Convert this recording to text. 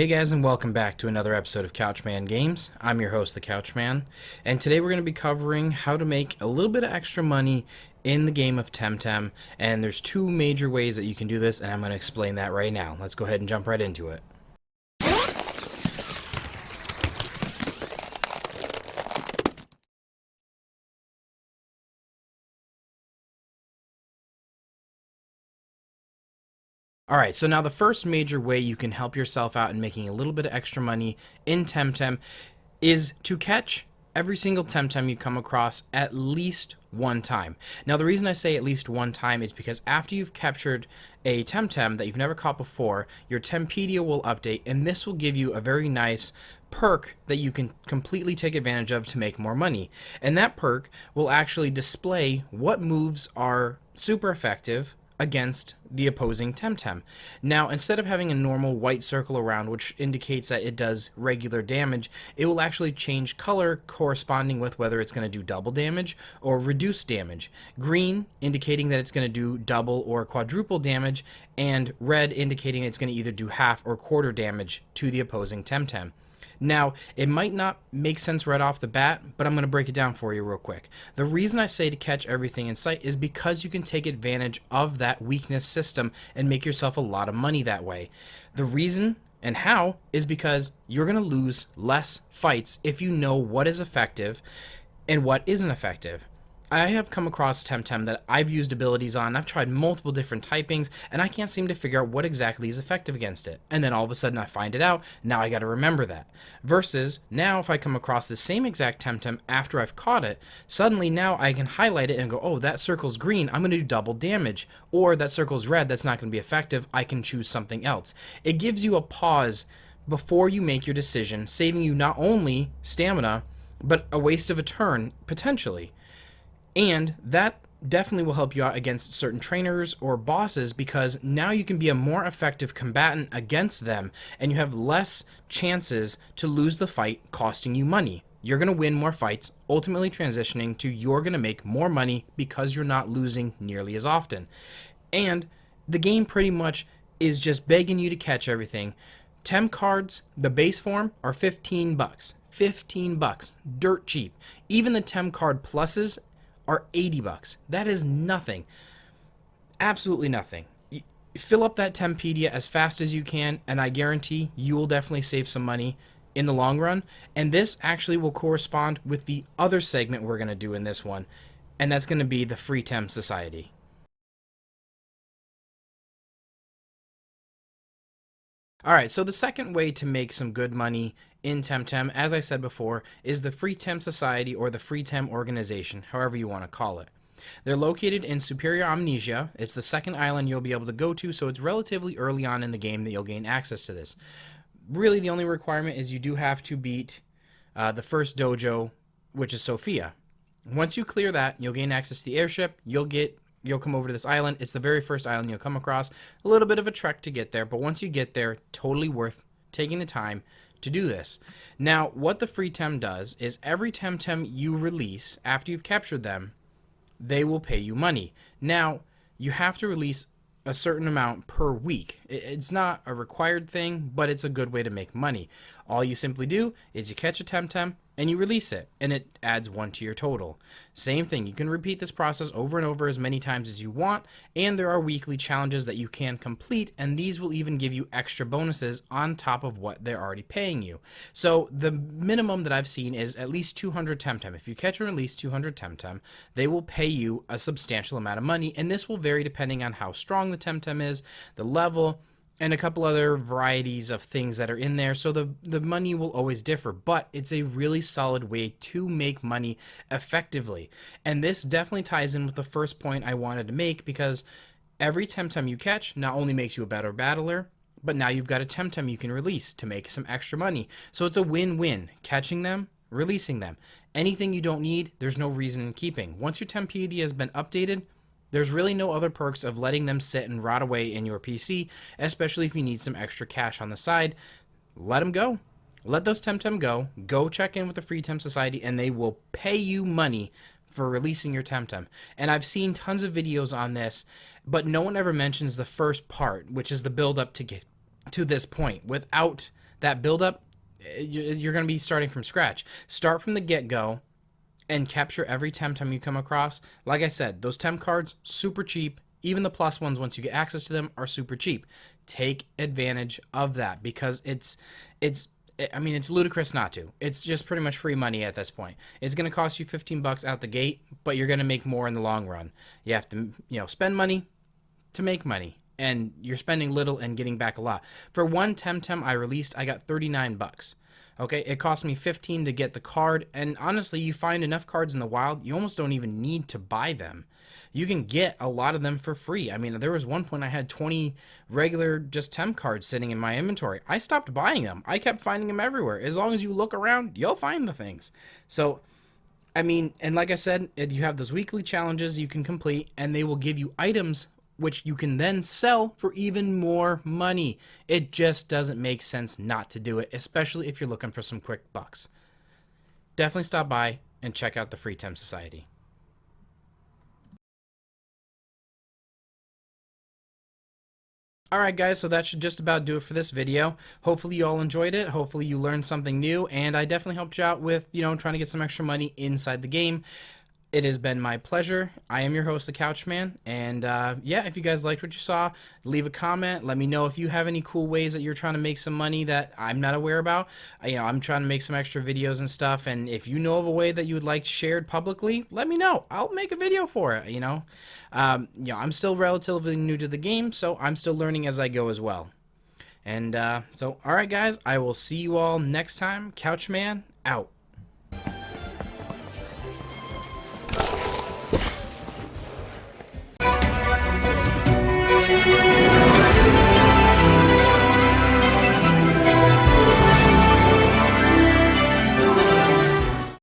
Hey guys, and welcome back to another episode of Couchman Games. I'm your host, the Couchman, and today we're going to be covering how to make a little bit of extra money in the game of Temtem, and there's two major ways that you can do this, and I'm going to explain that right now. Let's go ahead and jump right into it. Alright, so now the first major way you can help yourself out in making a little bit of extra money in Temtem is to catch every single Temtem you come across at least one time. Now the reason I say at least one time is because after you've captured a Temtem that you've never caught before, your Tempedia will update, and this will give you a very nice perk that you can completely take advantage of to make more money. And that perk will actually display what moves are super effective against the opposing Temtem. Now, instead of having a normal white circle around which indicates that it does regular damage, it will actually change color corresponding with whether it's going to do double damage or reduced damage. Green indicating that it's going to do double or quadruple damage, and red indicating it's going to either do half or quarter damage to the opposing Temtem. Now, it might not make sense right off the bat, but I'm going to break it down for you real quick. The reason I say to catch everything in sight is because you can take advantage of that weakness system and make yourself a lot of money that way. The reason and how is because you're going to lose less fights if you know what is effective and what isn't effective. I have come across Temtem that I've used abilities on. I've tried multiple different typings, and I can't seem to figure out what exactly is effective against it. And then all of a sudden I find it out. Now I got to remember that. Versus now if I come across the same exact Temtem after I've caught it, suddenly now I can highlight it and go, oh, that circle's green, I'm going to do double damage. Or that circle's red, that's not going to be effective, I can choose something else. It gives you a pause before you make your decision, saving you not only stamina, but a waste of a turn, potentially. And that definitely will help you out against certain trainers or bosses, because now you can be a more effective combatant against them and you have less chances to lose the fight costing you money. You're going to win more fights, ultimately transitioning to you're going to make more money because you're not losing nearly as often. And the game pretty much is just begging you to catch everything. Tem cards, the base form, are 15 bucks. 15 bucks. Dirt cheap. Even the Tem card pluses are 80 bucks. That is nothing. Absolutely nothing. Fill up that Tempedia as fast as you can, and I guarantee you will definitely save some money in the long run. And this actually will correspond with the other segment we're going to do in this one, and that's going to be the Free Tem Society. Alright, so the second way to make some good money in Temtem, as I said before, is the Free Tem Society or the Free Tem Organization, however you want to call it. They're located in Superior Amnesia. It's the second island you'll be able to go to, so it's relatively early on in the game that you'll gain access to this. Really, the only requirement is you do have to beat the first dojo, which is Sophia. Once you clear that, you'll gain access to the airship, you'll come over to this island. It's the very first island you'll come across. A little bit of a trek to get there, but once you get there, totally worth taking the time to do this. Now, what the Free Tem does is every Temtem you release after you've captured them, they will pay you money. Now, you have to release a certain amount per week. It's not a required thing, but it's a good way to make money. All you simply do is you catch a Temtem and you release it, and it adds 1 to your total. Same thing, you can repeat this process over and over as many times as you want, and there are weekly challenges that you can complete, and these will even give you extra bonuses on top of what they're already paying you. So the minimum that I've seen is at least 200 Temtem. If you catch and release 200 Temtem, they will pay you a substantial amount of money, and this will vary depending on how strong the Temtem is, the level, and a couple other varieties of things that are in there, so the money will always differ, but it's a really solid way to make money effectively. And this definitely ties in with the first point I wanted to make, because every Temtem you catch not only makes you a better battler, but now you've got a Temtem you can release to make some extra money. So it's a win-win, catching them, releasing them. Anything you don't need, there's no reason in keeping. Once your Tempedia has been updated, there's really no other perks of letting them sit and rot away in your PC, especially if you need some extra cash on the side. Let them go. Let those Temtem go. Go check in with the Free Tem Society, and they will pay you money for releasing your Temtem. And I've seen tons of videos on this, but no one ever mentions the first part, which is the build up to get to this point. Without that buildup, you're going to be starting from scratch. Start from the get-go and capture every Temtem you come across. Like I said, those Temp cards, super cheap. Even the plus ones, once you get access to them, are super cheap. Take advantage of that, because I mean, it's ludicrous not to. It's just pretty much free money at this point. It's going to cost you 15 bucks out the gate, but you're going to make more in the long run. You have to, spend money to make money, and you're spending little and getting back a lot. For one Temtem I released, I got 39 bucks. Okay, it cost me 15 to get the card, and honestly, you find enough cards in the wild, you almost don't even need to buy them. You can get a lot of them for free. I mean, there was one point I had 20 regular just Temp cards sitting in my inventory. I stopped buying them. I kept finding them everywhere. As long as you look around, you'll find the things. So, I mean, and like I said, you have those weekly challenges you can complete, and they will give you items which you can then sell for even more money. It just doesn't make sense not to do it, especially if you're looking for some quick bucks. Definitely stop by and check out the Free Temp Society. Alright guys, so that should just about do it for this video. Hopefully you all enjoyed it. Hopefully you learned something new, and I definitely helped you out with, trying to get some extra money inside the game. It has been my pleasure. I am your host, The Couchman, and yeah, if you guys liked what you saw, leave a comment. Let me know if you have any cool ways that you're trying to make some money that I'm not aware about. I'm trying to make some extra videos and stuff, and if you know of a way that you would like shared publicly, let me know. I'll make a video for it, I'm still relatively new to the game, so I'm still learning as I go as well. And so, alright guys, I will see you all next time. Couchman, out.